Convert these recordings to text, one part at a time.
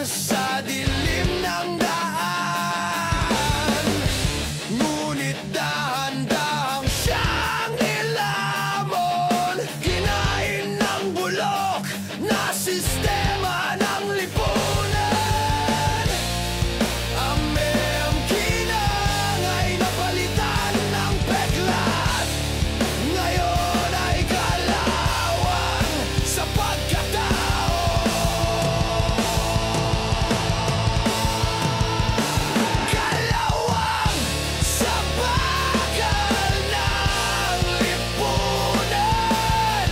sa dilim ng daan. Ngunit dahan-dahang siyang nilamon, kinain ng bulok na sistema ng lipunan. Ang mayang kinang ay napalitan ng peklat, ngayon ay kalawang sa pagkatao. Kalawang sa bakal ng lipunan,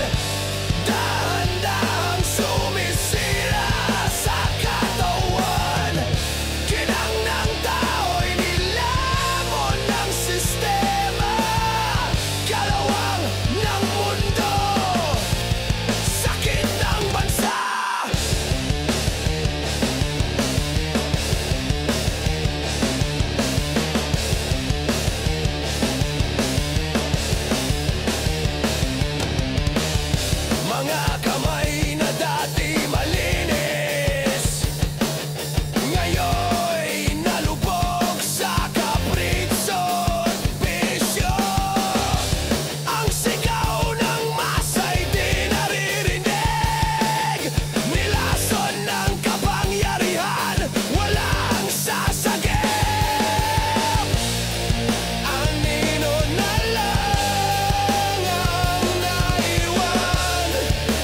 dahan-dahang sumisira sa katawan. Kinang ng tao'y nilamon ng sistema, kalawang ng mundo, sakit ng bansa. Mga kamay na dati malinis, ngayon'y nalubog sa kapritso't bisyo. Ang sigaw ng masa'y di naririnig, nilason ng kapangyarihan, walang sasagip. Anino na lang ang naiwan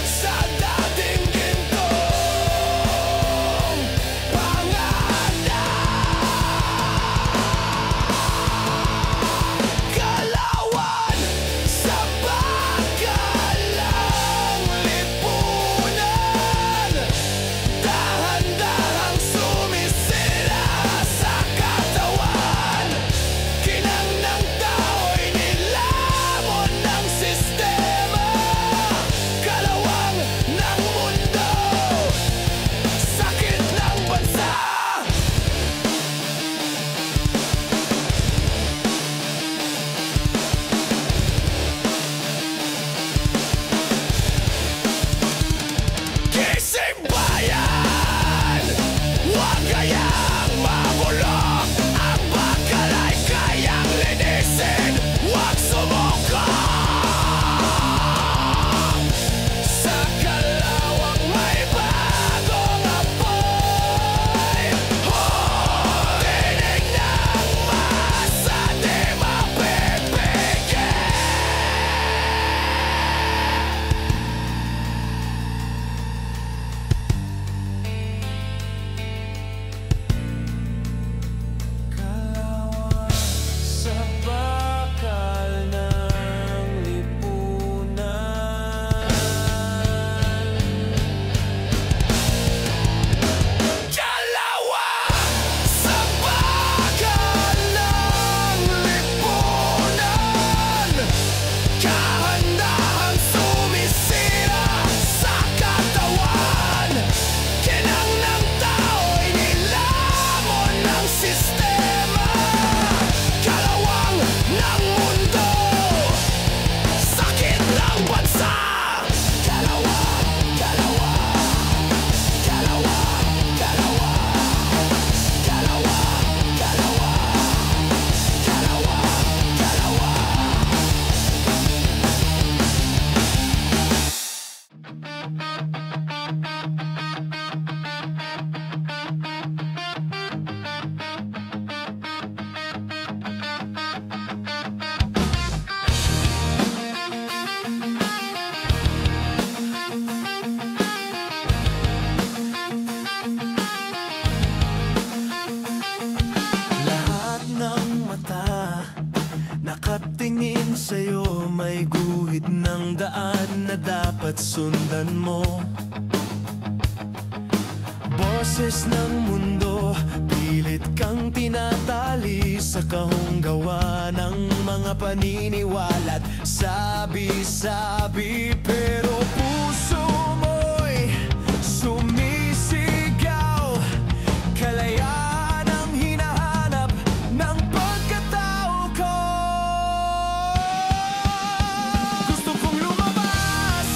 sa dating gintong pangalan. Kalawan sa bakal ng lipunan, dahan-dahang sumisira sa katawan. Kinang ng tao'y nilamon ng sistema, kalawang ng mundo, sakit ng bansa. Gising bayan, huwag kayang mabulok. Ang bakal ay kayang linisin, huwag sumuko. Sa kalawang may bagong apoy, tinig ng masa di mapipigil. Kalawang sa bakal ng lipunan, kalawang sa bakal ng lipunan, dahan-dahang sumisira sa katawan. Kinang ng tao'y nilamon ng sistema, kalawang ng mundo, sakit ng bansa. Kalawang, kalawang, kalawang, kalawang, kalawang, kalawang, kalawang, kalawang. Lahat ng mata nakatingin sa'yo, may guhit ng daan na dapat sundan mo. Boses ng mundo, pilit kang tinatali sa kahong gawa ng mga paniniwala't sabi-sabi. Pero puso mo'y sumisigaw, kalayaan ang hinahanap ng pagkatao ko. Gusto kong lumabas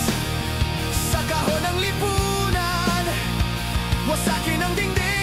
sa kahon ng lipunan, wasakin ang dingding.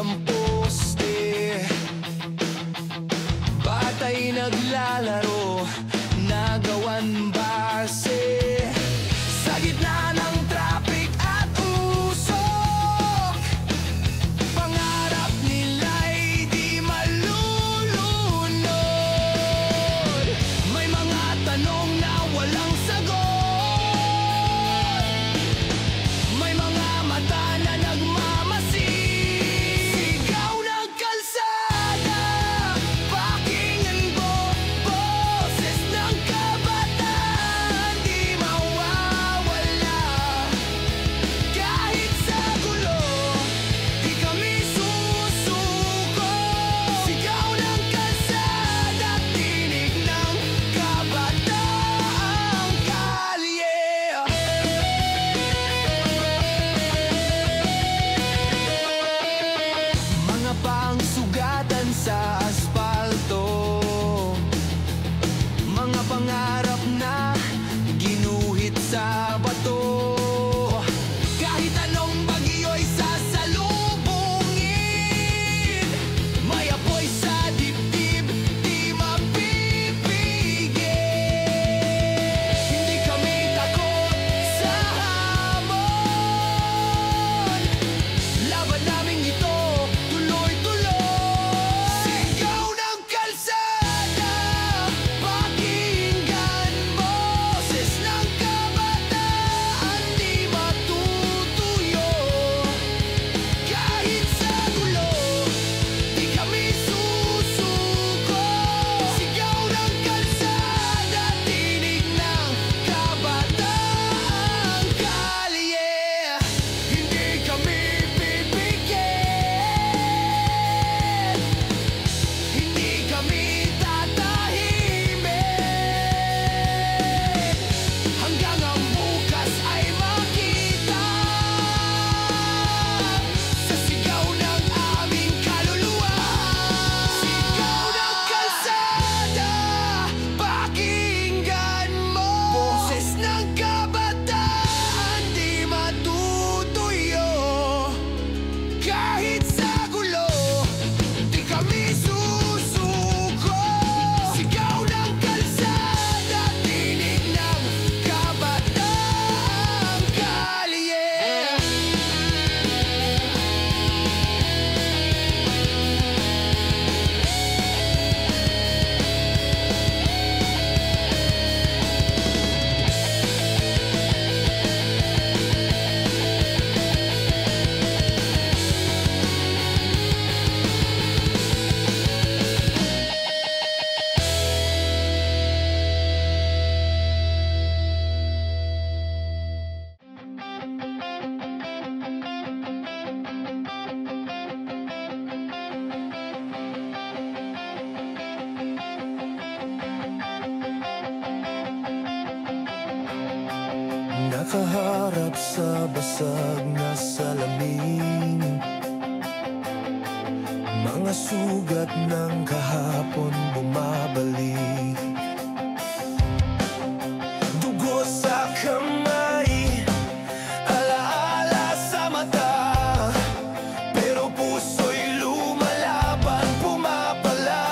ng poste. Batay naglalaro, nagawan base sa gitna ng traffic at usok. Pangarap nila'y di malulunod. May mga tanong na walang sagot. May mga mata na nagmamasid. Sigaw ng kalsada, pakinggan mo, boses ng kabataan di mawawala. Kahit sa gulo, di kami susuko. Sigaw ng kalsada, tinig ng kabataang kalye. Mga pangsugatan sa asfalto, mga pangarap na ginuhit sa bato. Kahit anong bagyo'y sasalubungin, may apoy sa dibdib, di mapipigil. Hindi kami takot sa hamon, laban namin ito tuloy-tuloy. Sigaw ng kalsada, pakinggan mo, boses ng kabataan di matutuyo. Kahit sa gulo, di kami susuko. Sigaw ng kalsada, tinig ng kabataang kalye. Hindi kami pipigil, hindi kami tatahimik, hanggang ang bukas ay makita sa sigaw ng aming kaluluwa. Sigaw ng kalsada, pakinggan mo, boses ng kabataan di matutuyo. Kahit sa gulo, di kami susuko. Sigaw ng kalsada, tinig ng kabataang kalye. Nakaharap sa basag na salamin, mga sugat ng kahapon bumabalik. Dugo sa kamay, alaala sa mata, pero puso'y lumalaban, pumapalag.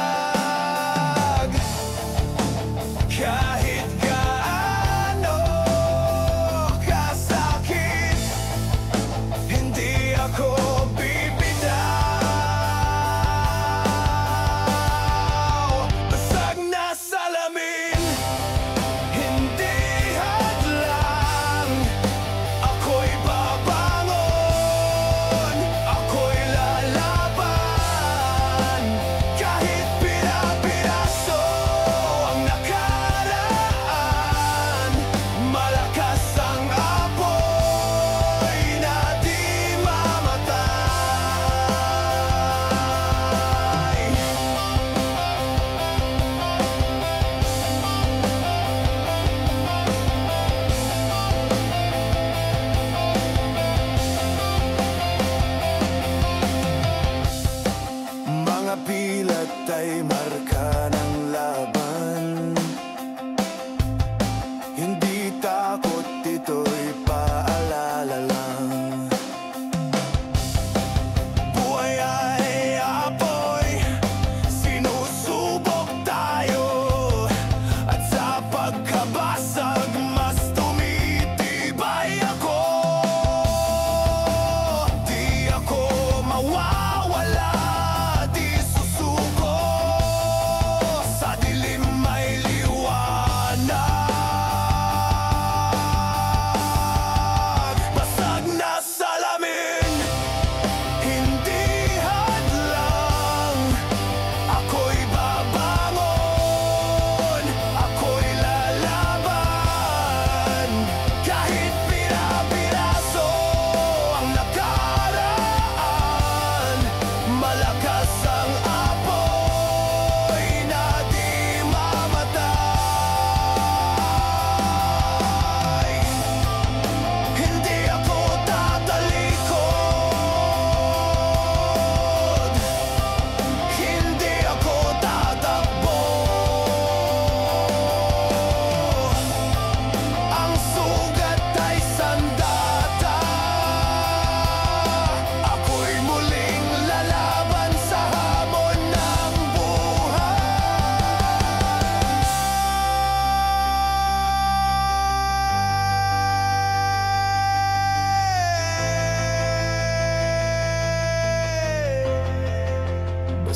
Kahit gaano kasakit, hindi ako bibitaw. Basag na sa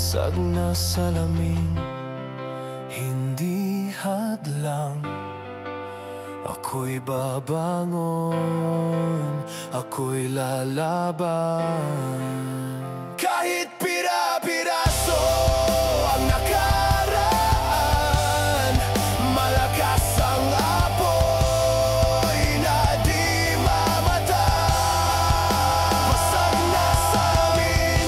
Basag na salamin, hindi hadlang. Ako'y babangon, ako'y lalaban. Kahit pira-piraso ang nakaraan, malakas ang apoy na di mamatay. Basag na salamin,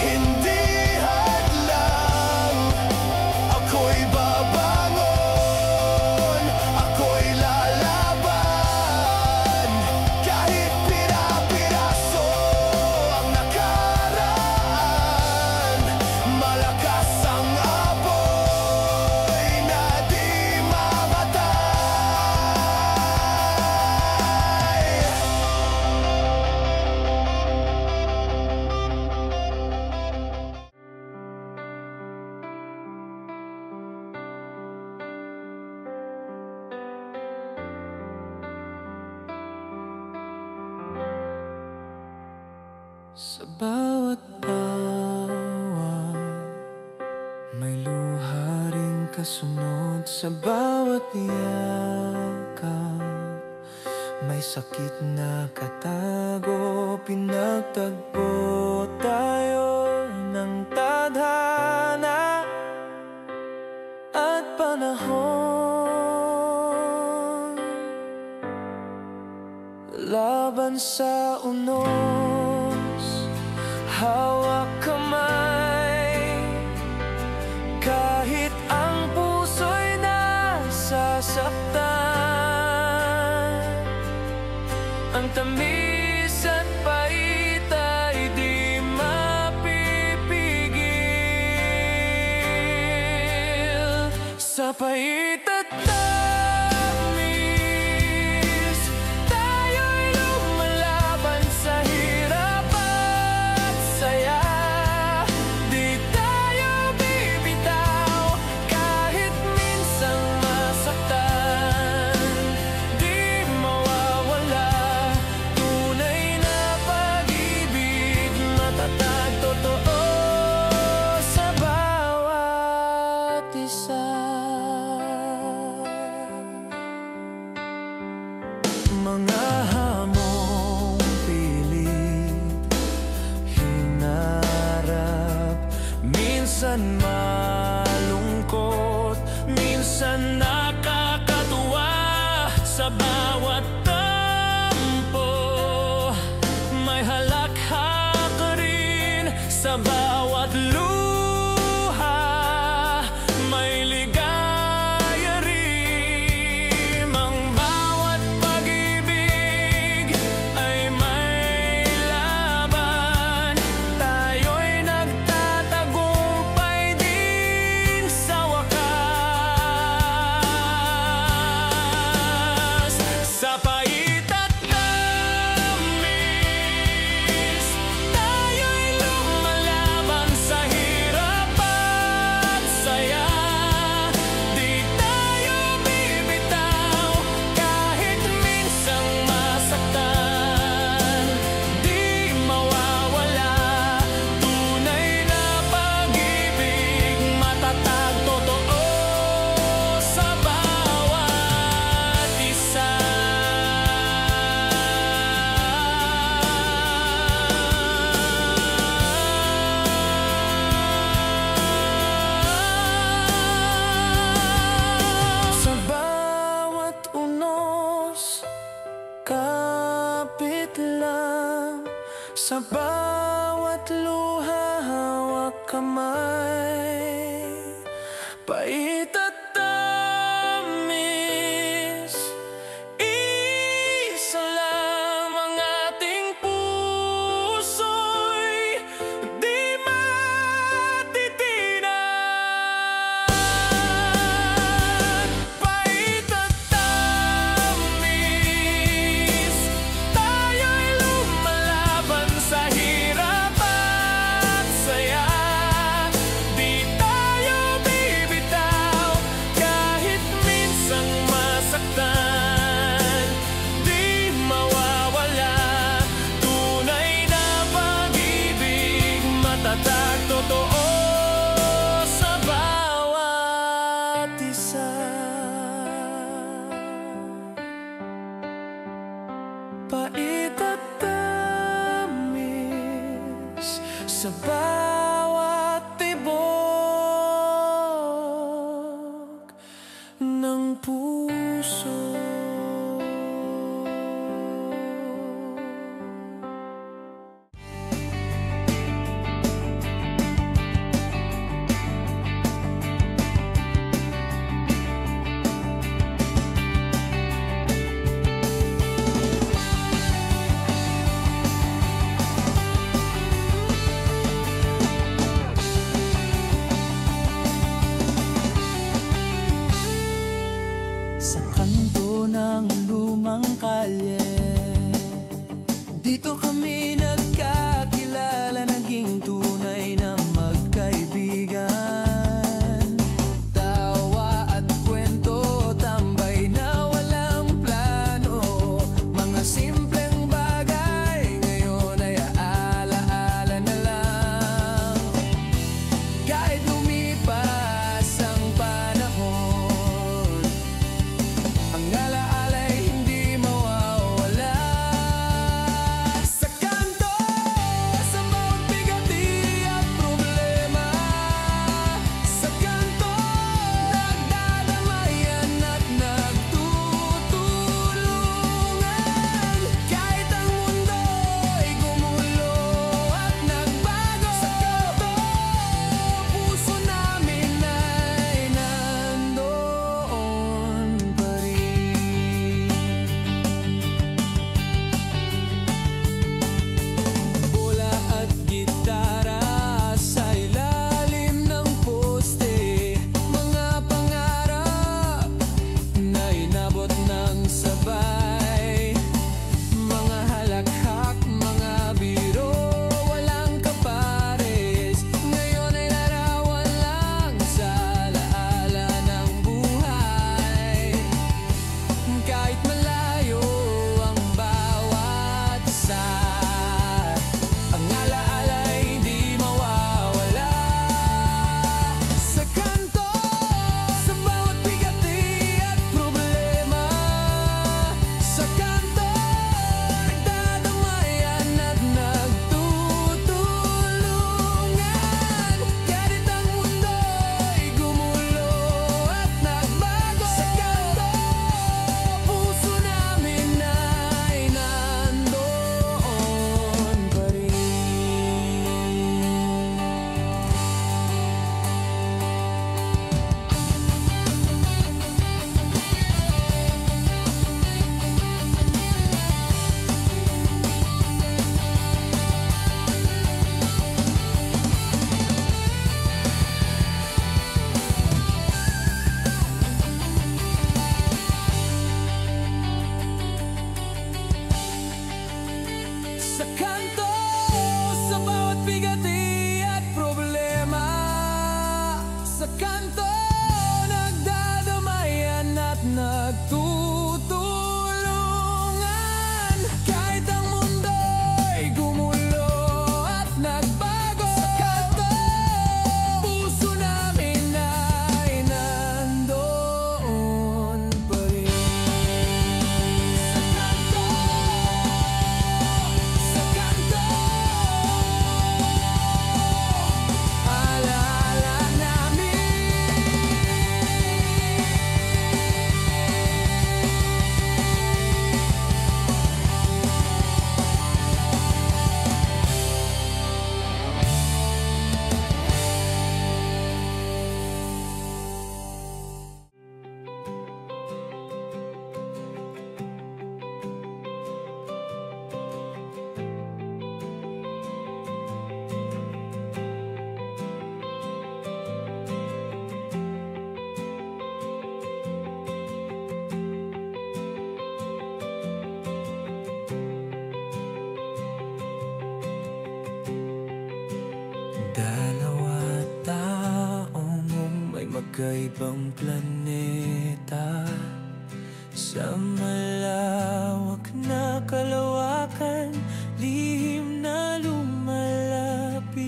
hindi hadlang. Ako'y babangon, ako'y lalaban. Kahit pira-piraso ang nakaraan, malakas ang apoy na di mamatay. Sa bawat tawa, may luha ring kasunod. Sa bawat yakap, may sakit na katago. Pinagtagpo tayo ng tadhana at panahon. Laban sa unos, hawak kamay. Kahit ang puso'y nasasaktan, ang tamis at pait ay di mapipigil. Sa pait at tamis, tayo'y lumalaban sa hirap at saya. Di tayo bibitaw kahit minsang masaktan. Di mawawala tunay na pag-ibig, matatag, totoo sa bawat isa. Mga hamong pilit, hinarap, minsan malungkot, minsan nakakatuwa. Sa bawat tampo, may halakhak rin. Sa bawat luha, may ligaya rin. Ang bawat pag-ibig ay may laban. Tayo'y nagtatagumpay din sa wakas. Sa pait at tamis, tayo'y lumalaban sa hirap at saya. Di tayo bibitaw kahit minsang masaktan. Di mawawala tunay na pag-ibig, matatag, totoo sa bawat isa. Sa bawat unos, kapit lang. Sa bawat luha, hawak kamay. Pait at tamis, isa lang ang ating puso'y di matitinan. Pait at tamis, tayo'y lumalaban sa hirap at saya. Di tayo bibitaw sa bawat tibok ng puso. Sa kanto ng lumang kalye, dito kami nagkakilala, naging tunay na magkaibigan. Tawa at kwento, tambay na walang plano, mga simpleng bagay ngayon ay aala-ala na lang. Kahit lumipas ang panahon, ang alaala'y hindi mawawala. Sa kanto, sa bawat bigati at problema, sa kanto, nagdadamayan at nagtutulungan. Kahit ang mundo'y gumulo at nagbago, sa kanto, puso namin ay nandoon pa rin. Bola at gitara sa ilalim ng poste, mga pangarap na inabot ng sabay, mga halakhak, mga biro, walang kapares, ngayon ay larawan lang sa alaala ng buhay. Kahit malayo ang bawat isa, ang alaala'y hindi mawawala. Sa kanto, sa bawat bigati at problema, sa kanto, nagdadamayan at nagtutulungan. Kahit ang mundo'y gumulo at nagbago, sa kanto, puso namin ay nandoon pa rin. Sa kanto, sa bawat bigati at problema, sa kanto, nagdadamayan at nagtutulungan. Kahit ang mundo'y gumulo at nagbago, sa kanto, puso namin ay nandoon pa rin. Sa kanto, sa kanto, alaala namin. Dalawa taong may magkaibang planeta, sa malawak na kalawakan, lihim na lumalapit.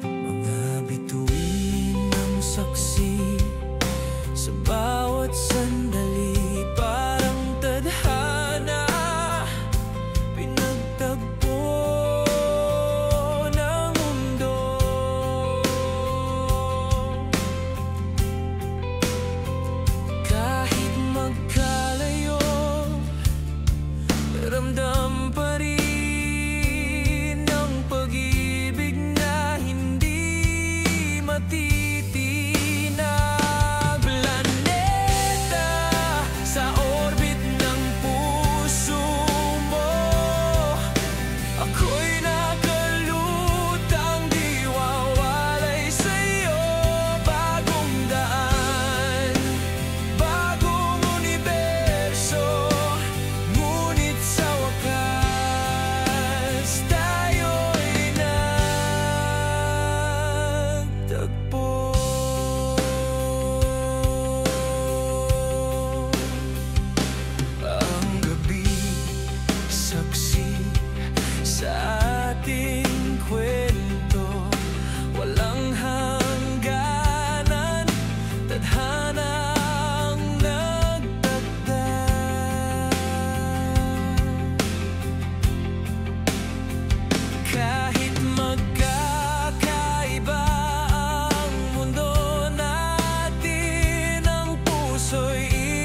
Mga bituin ng saksi sa bawat sandali, parang tadhana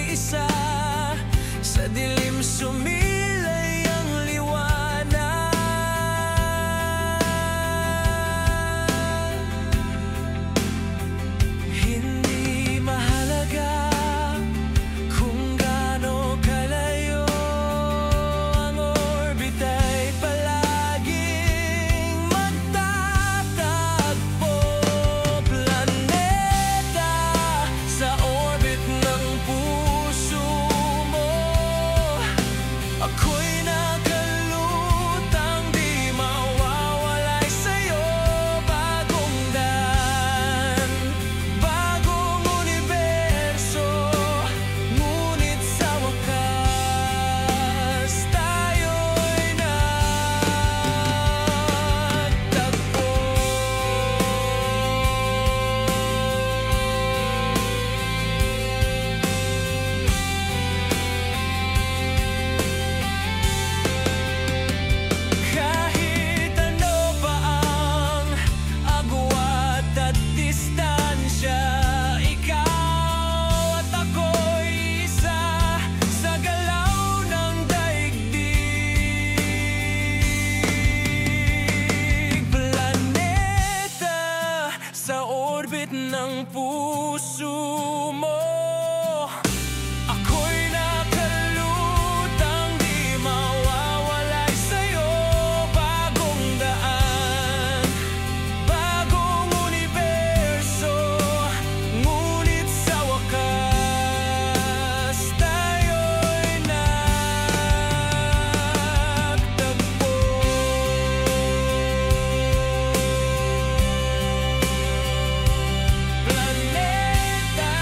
isa. Sa dilim sumilay ang liwanag. Hindi mahalaga kung gaano kalayo ang orbita'y palaging magtatagpo. Planeta sa orbit ng puso mo, ako'y nakalutang di mawawalay sa'yo. Bagong daan, bagong universo, ngunit sa wakas tayo'y nagtagpo. Kahit ano pa ang agwat at distansya, ikaw at ako'y isa sa galaw ng daigdig. Planeta sa orbit ng puso mo, ako'y nakalutang di mawawalay sa'yo. Bagong daan, bagong universo, ngunit sa wakas tayo'y nagtagpo. Planeta,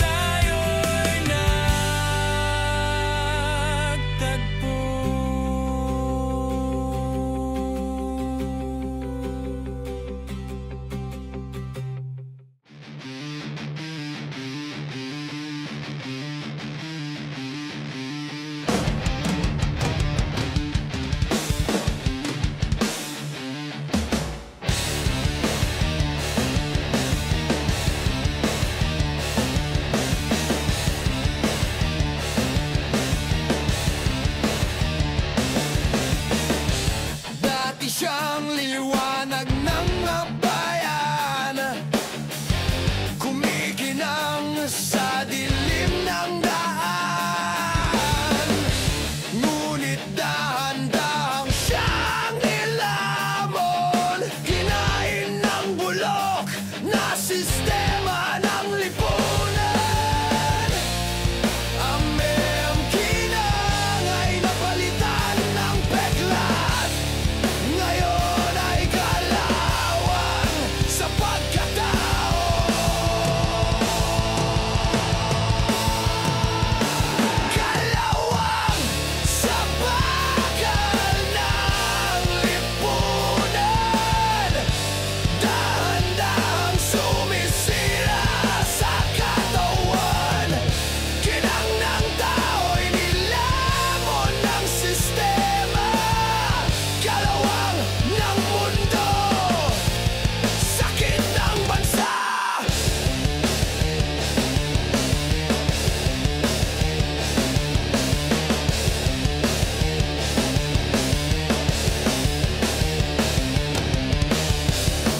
tayo'y nagtagpo. Dati siyang liwanag ng bayan, kumikinang sa dilim ng daan. Ngunit dahan-dahang siyang nilamon, kinain ng bulok na sistema ng lipunan. Ang mayang kinang ay napalitan ng peklat, ngayon ay kalawang sa pagkatao. Kalawang sa bakal ng lipunan, dahan-dahang sumisira sa katawan. Kinang ng tao'y nilamon ng sistema, kalawang ng mundo, sakit ng bansa.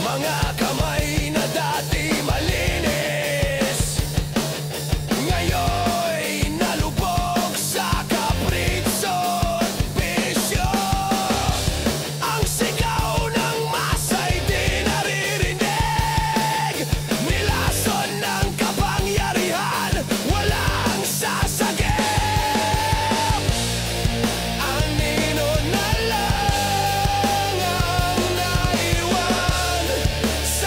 Mga kamay na dati malinis, ngayon'y nalubog sa kapritso at bisyo. Ang sigaw ng masa'y di naririnig, nilason ng kapangyarihan, walang sasagip. Anino na lang ang naiwan sa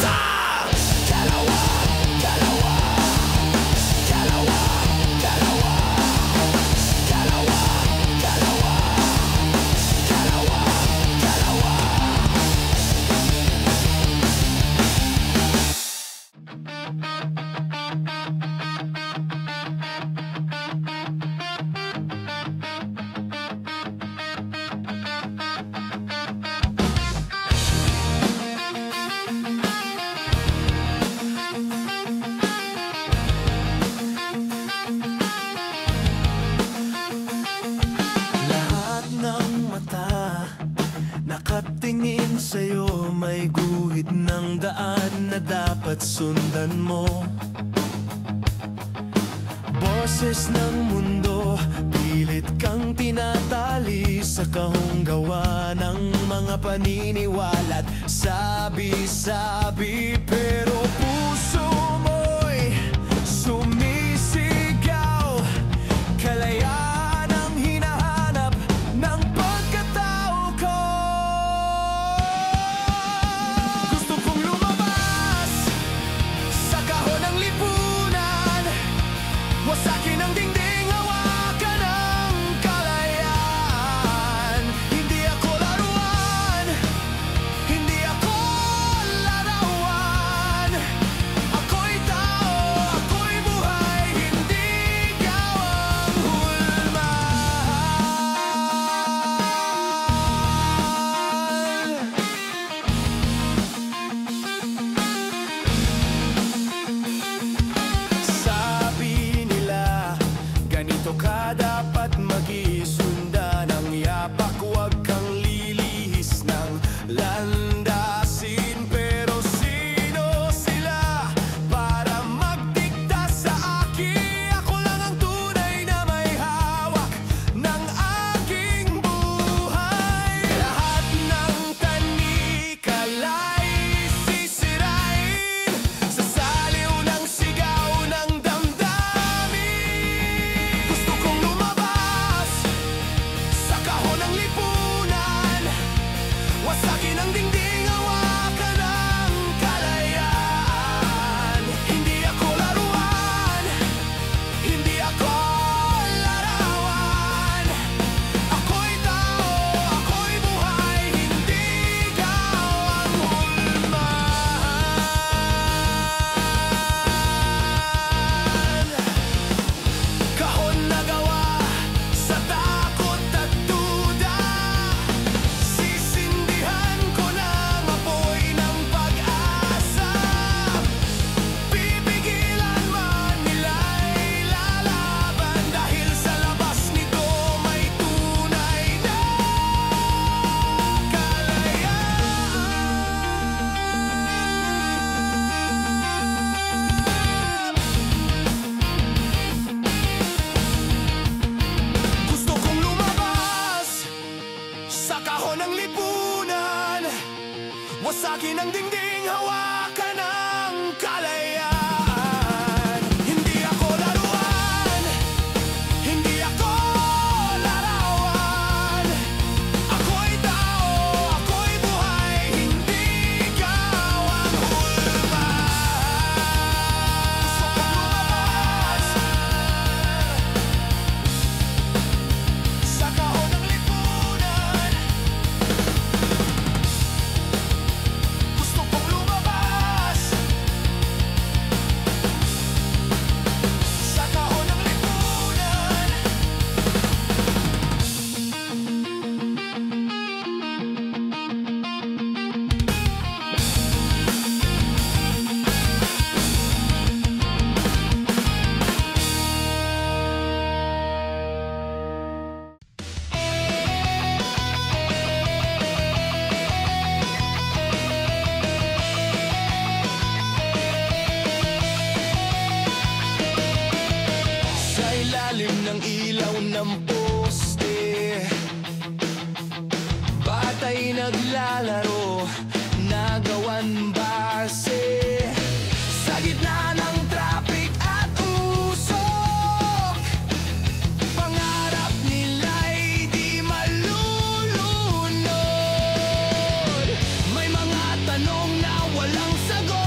sa kalawa, kalawa, kalawa, kalawa, kalawa, kalawa, kalawa, kalawa. Lahat ng mata nakatingin sa'yo, may guhit ng daan na dapat sundan mo. Boses ng mundo, pilit kang tinatali sa kahong gawa ng mga paniniwala't sabi-sabi. Pero puso mo'y sumisigaw, kalayaan ang hinahanap ng pagkatao ko. Gusto kong lumabas sa kahon ng lipunan, wasakin ang dingding, hawakan ang kalayaan. Hindi ako laruan, hindi ako larawan. Ako'y tao, ako'y buhay, hindi ikaw ang hulman. Sabi nila, ganito ka dapat mag-iisunda ng yapak, huwag kang lilihis ng landasin. Pero sino sila para magdikta sa akin? Ako lang ang tunay na may hawak ng aking buhay. Lahat ng tanikala'y sisirain sa saliw ng sigaw ng damdamin. Gusto kong lumabas sa kahon ng lipunan, wasakin ang dingding, hawakan ang kalayaan. Hindi ako laruan, hindi ako larawan. Ako'y tao, ako'y buhay, hindi ikaw ang hulman. Kahon na gawa sa takot at duda, sisindihan ko ng apoy ng pag-asa. Pipigilan man nila'y lalaban, dahil sa labas nito may tunay na kalayaan. Gusto kong lumabas sa kahon ng lipunan, wasakin ang dingding, hawakan ang kalayaan. Hindi ako laruan, hindi ako larawan. Ako'y tao, ako'y buhay, hindi ikaw ang hulman. Gusto kong lumabas sa kahon ng lipunan, gusto kong lumabas sa kahon ng lipunan. Sa ilalim ng ilaw ng poste, batay naglalaro, nagawan base. Sa gitna ng traffic at usok, pangarap nila'y di malulunod. May mga tanong na walang sagot,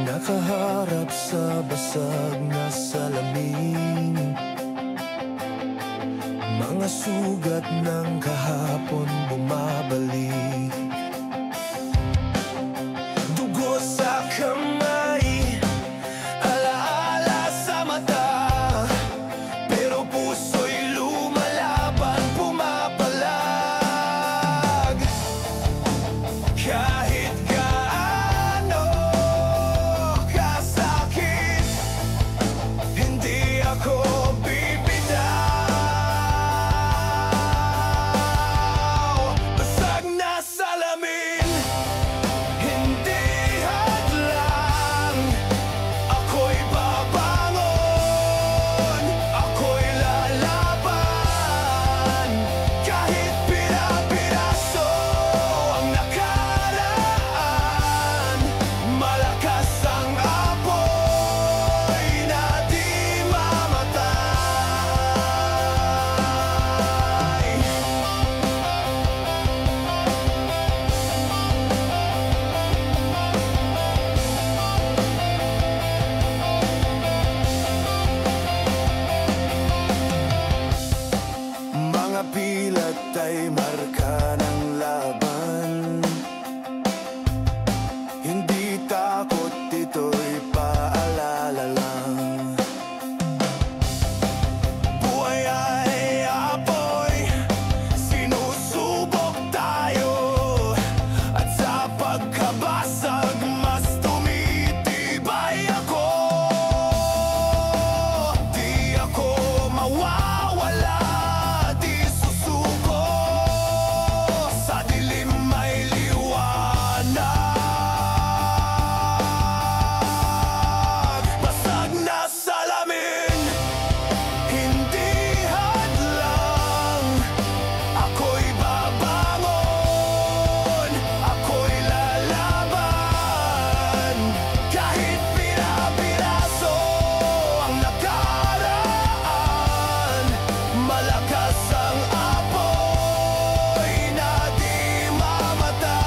nakaharap sa basag na salamin. Mga sugat ng kahapon bumabalik. Dugo sa kamay, alaala sa mata, pero puso'y lumalaban, pumapalag. Kahit gaano kasakit, hindi ako bibitaw. Basag na salamin, hindi hadlang. Ako'y babangon, ako'y lalaban. Kahit pira-piraso ang nakaraan, malakas ang apoy na di mamatay. Mga pilat ay marka ng laban. Hindi takot, ito'y paalala lang. Buhay ay apoy, sinusubok tayo, at sa pagkabasag mas tumitibay ako. Di ako mawawala, di susuko. Sa dilim may liwanag. Basag na salamin, hindi hadlang. Ako'y babangon, ako'y lalaban. Kahit pira-piraso ang nakaraan, malakas ang apoy na di mamatay.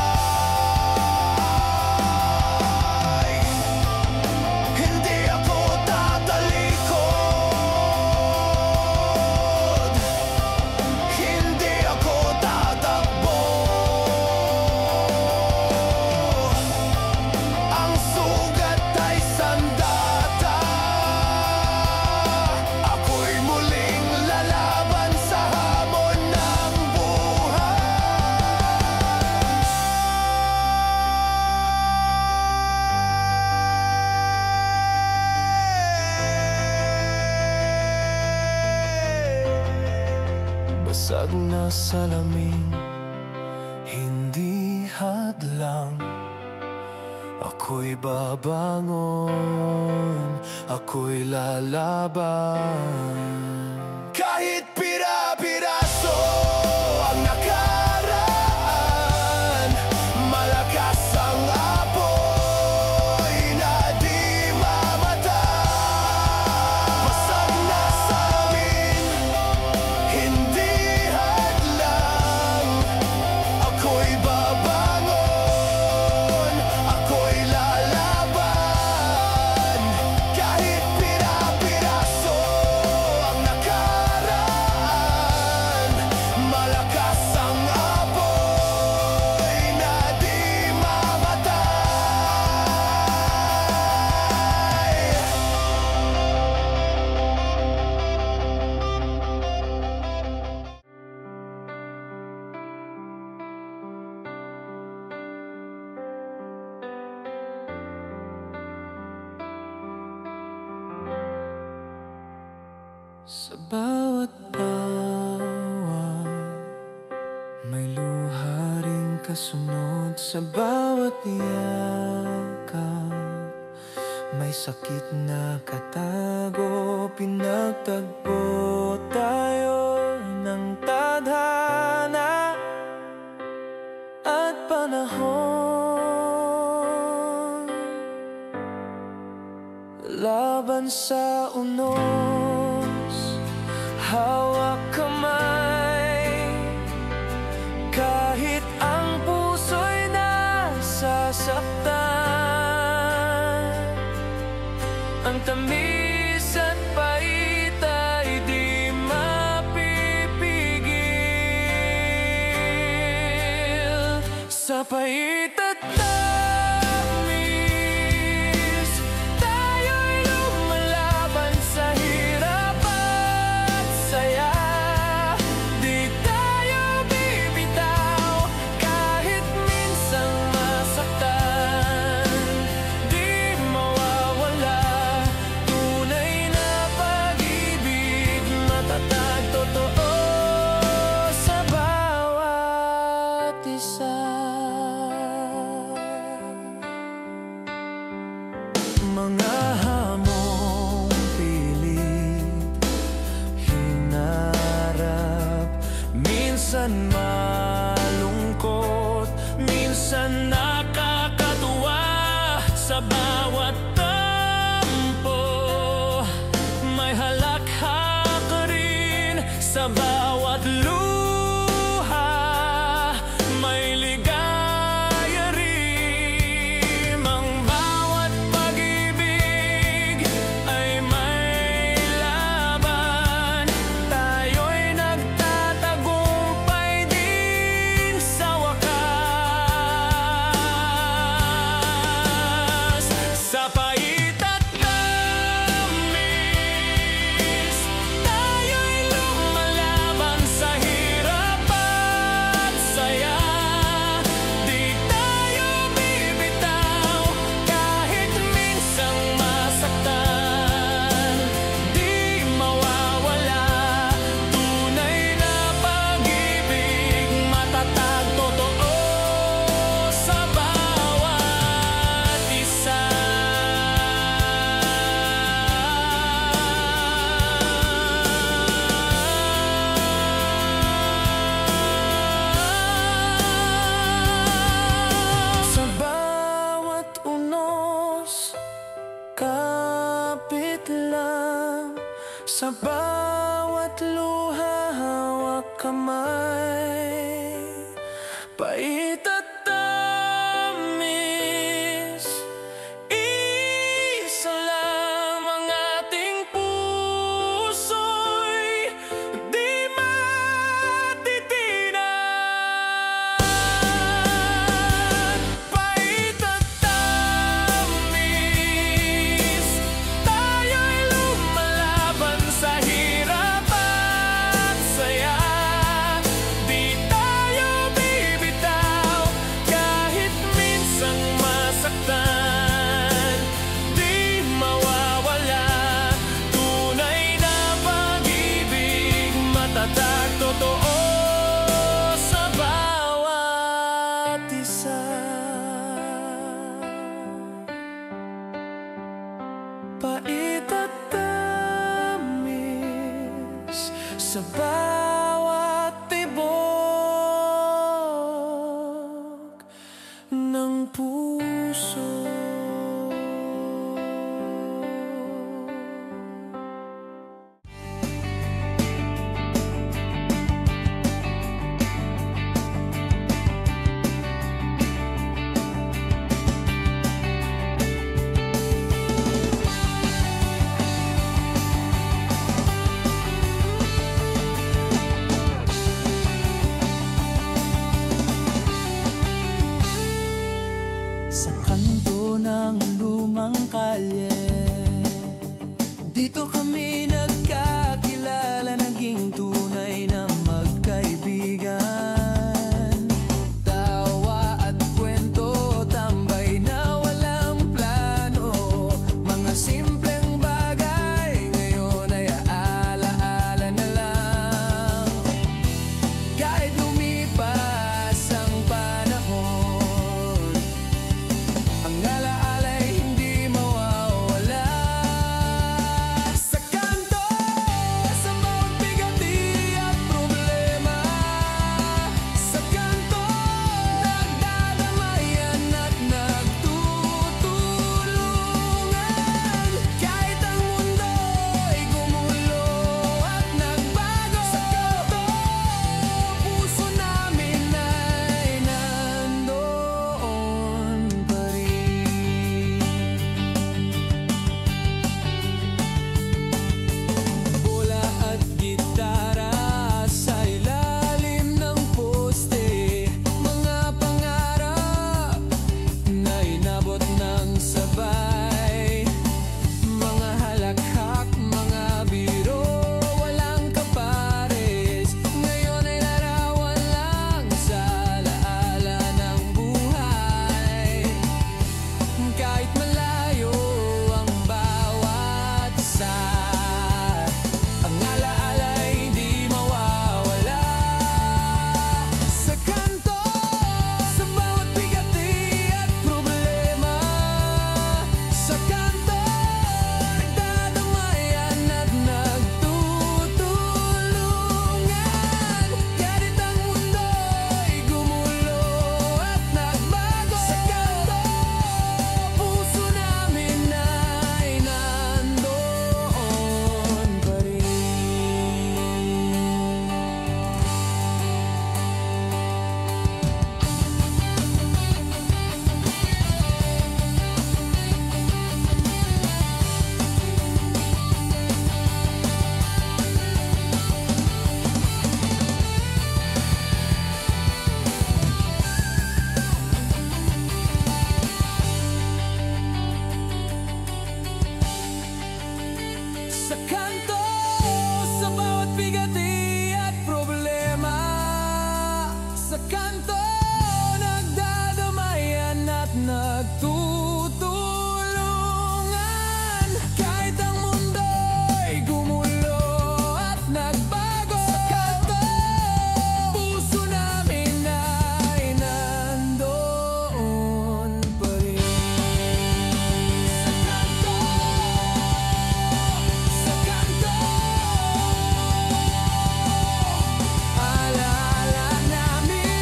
Hindi ako tatalikod, hindi ako tatakbo. Ang sugat ay sandata, ako'y muling lalaban sa hamon ng buhay. Basag na salamin, hindi hadlang. Ako'y babangon, ako'y lalaban. Kahit pira-piraso ang nakaraan, malakas ang apoy na di mamatay. Basag na salamin, hindi hadlang. Ako'y babangon, ako'y lalaban. Kahit pira-piraso ang nakaraan, malakas ang apoy na di mamatay. Sa bawat bawat may luha ring kasunod. Sa bawat yakap may sakit na katago. Pinagtagpo tayo ng tadhana at panahon, laban sa unos, hawak kamay. Kahit ang puso'y nasasaktan, Ang tamis at pait ay di mapipigil. Sa pait at tamis, tayo'y lumalaban sa hirap at saya. Di tayo bibitaw kahit minsan masaktan. Di mawawala tunay na pag-ibig, matatag, totoo sa bawat isa. Mga hamong pilit, hinarap, minsan malungkot, minsan nakakatuwa. Sa bawat tampo, may halakhak ka rin. Sa bawat luha, may ligaya rin. Ang bawat pag-ibig ay may laban. Tayo'y nagtatagumpay din sa wakas. Sa pait at tamis, tayo'y lumalaban sa hirap at saya. Di tayo bibitaw kahit minsang masaktan. Di mawawala tunay na pag-ibig, matatag, totoo sa bawat isa. Sa bawat unos, kapit lang. Sa bawat luha, hawak kamay. Pait at tamis, isa lang ang ating puso'y di matitinan. Pait at tamis, tayo'y lumalaban sa hirap at saya. Di tayo bibitaw kahit minsang masaktan. Di mawawala tunay na pag-ibig, matatag, totoo sa bawat isa. Pait at tamis sa bawat tibok ng puso. Sa kanto ng lumang kalye, dito kami nagkakilala, naging tunay na magkaibigan. Tawa at kwento, tambay na walang plano. Mga simpleng bagay ngayon ay alaala na lang. Kahit lumipas ang panahon, ang alaala'y hindi mawawala. Sa kanto Sa kanto, sa bawat bigati at problema. Sa kanto, nagdadamayan at nagtutulungan. Kahit ang mundo'y gumulo at nagbago, sa kanto, puso namin ay nandoon pa rin. Sa kanto, alaala namin.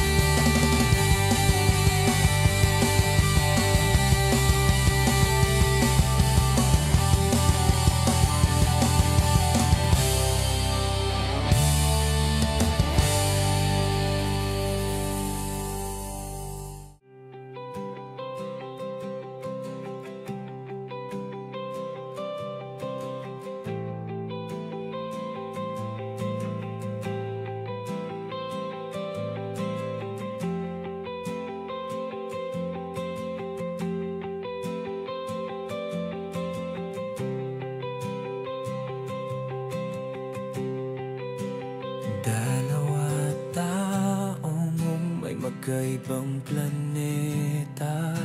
Dalawa taong may magkaibang planeta,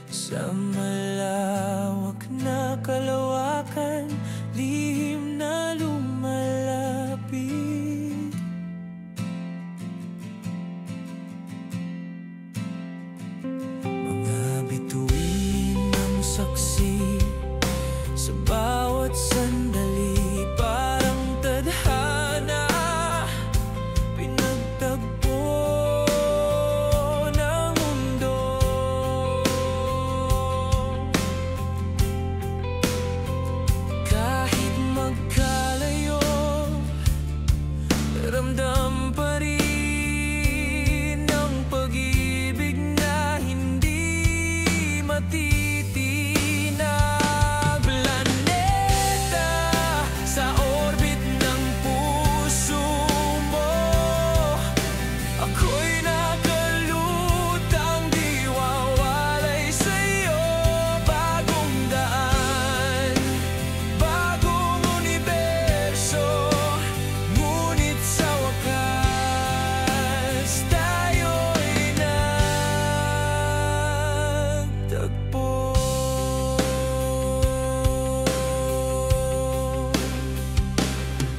sa malawak na kalawakan, lihim na lumalapit. Mga bituin ng saksi sa bawat sandali, parang tadhana, pinagtagpo ng mundo. Kahit magkalayo, ramdam pa rin ang pag-ibig na hindi matitinag. Planeta sa orbit ng puso mo, ako'y nakalutang di wawalay sa'yo. Bagong daan, bagong universo, ngunit sa wakas tayo'y nagtagpo.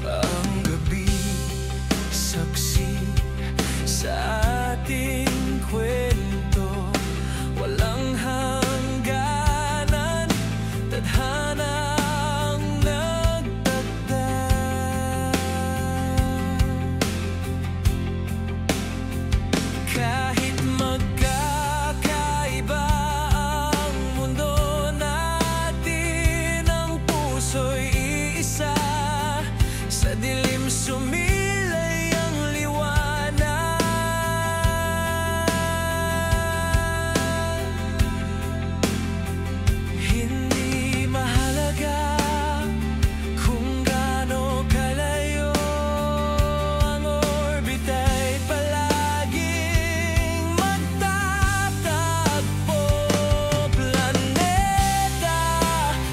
Ang gabi, saksi sa ating kwento, walang hangganan, tadhana ang nagtatag. Kahit magkakaiba ang mundo natin, ang puso'y iisa. Sa dilim sumilay ang liwanag. Hindi mahalaga kung gaano kalayo ang orbita'y palaging magtatagpo. Planeta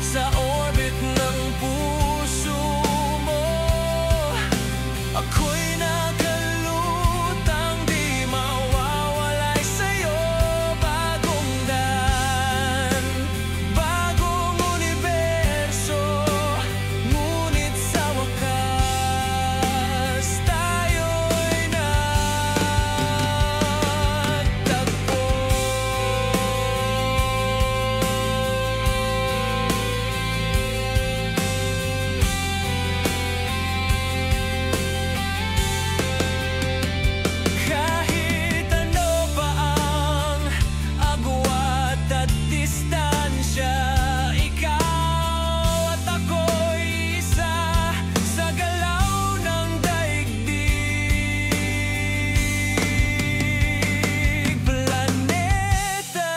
sa orbit ng puso mo, ako'y nakalutang di mawawalay sa'yo. Bagong daan, bagong universo, ngunit sa wakas tayo'y nagtagpo. Kahit ano pa ang agwat at distansya, ikaw at ako'y isa sa galaw ng daigdig. Planeta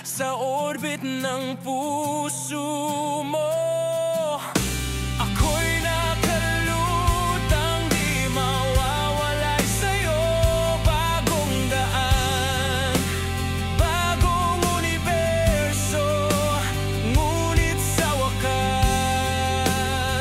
sa orbit ng puso mo, ako'y nakalutang di mawawalay sa'yo. Bagong daan, bagong universo, ngunit sa wakas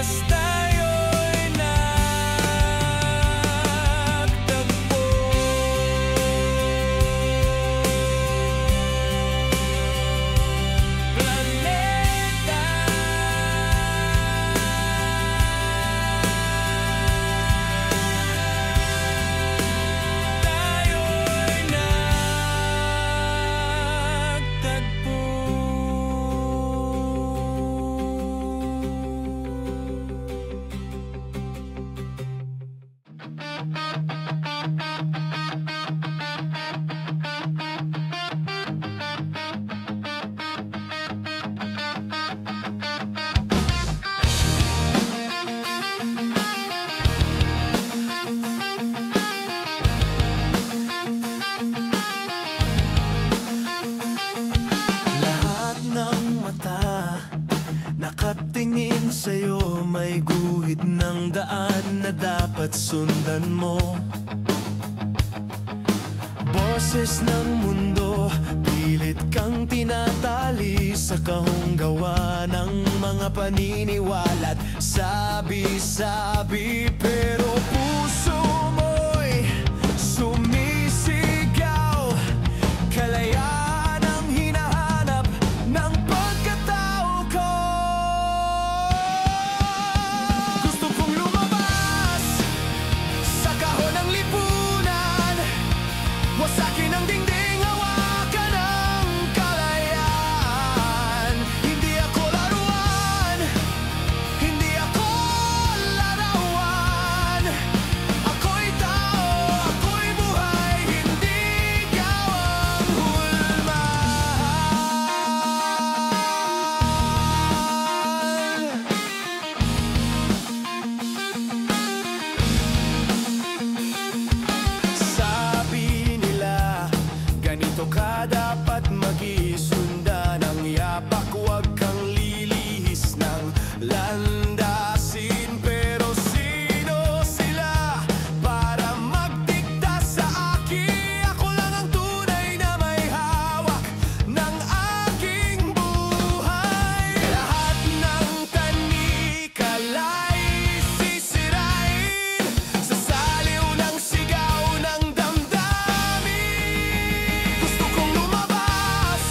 may guhit ng daan na dapat sundan mo. Boses ng mundo, pilit kang tinatali sa kahong gawa ng mga paniniwala't sabi-sabi. Pero puso mo'y sumisigaw, kalayaan ang hinahanap ng pagkatao ko. Gusto kong lumabas sa kahon ng lipunan, wasakin ang dingding, hawakan ang kalayaan. Hindi ako laruan, hindi ako larawan. Ako'y tao, ako'y buhay, hindi ikaw ang hulmahan. Sabi nila, ganito ka dapat mag-iisunda ng yapak, huwag kang lilihis ng landasin. Pero sino sila para magdikta sa akin? Ako lang ang tunay na may hawak ng aking buhay. Lahat ng tanikala'y sisirain sa saliw ng sigaw ng damdamin. Gusto kong lumabas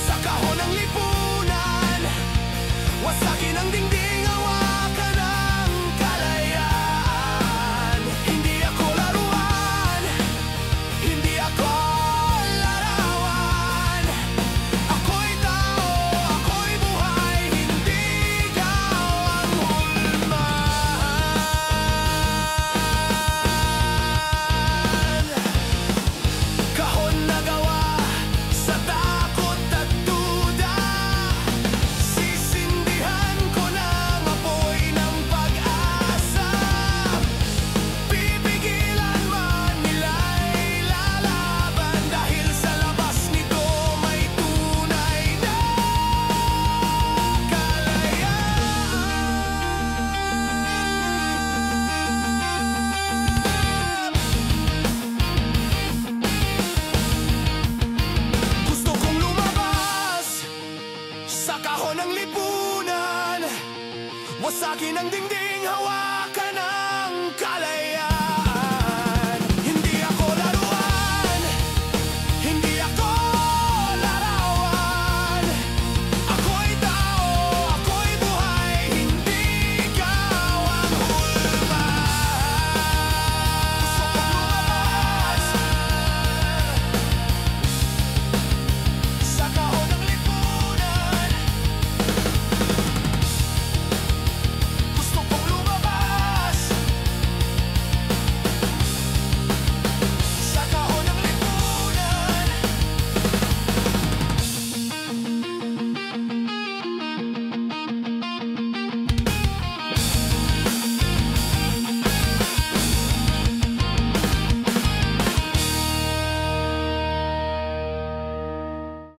sa kahon ng lipunan, wasakin ang dingding, hawakan ang kalayaan. Hindi ako laruan, hindi ako larawan. Ako'y tao, ako'y buhay, hindi ikaw ang hulmahan. Kahon na gawa sa takot at duda, sisindihan ko ng apoy ng pag-asa. Pipigilan man nila'y lalaban, dahil sa labas nito may tunay na kalayaan. Gusto kong lumabas sa kahon ng lipunan, wasakin ang dingding, hawakan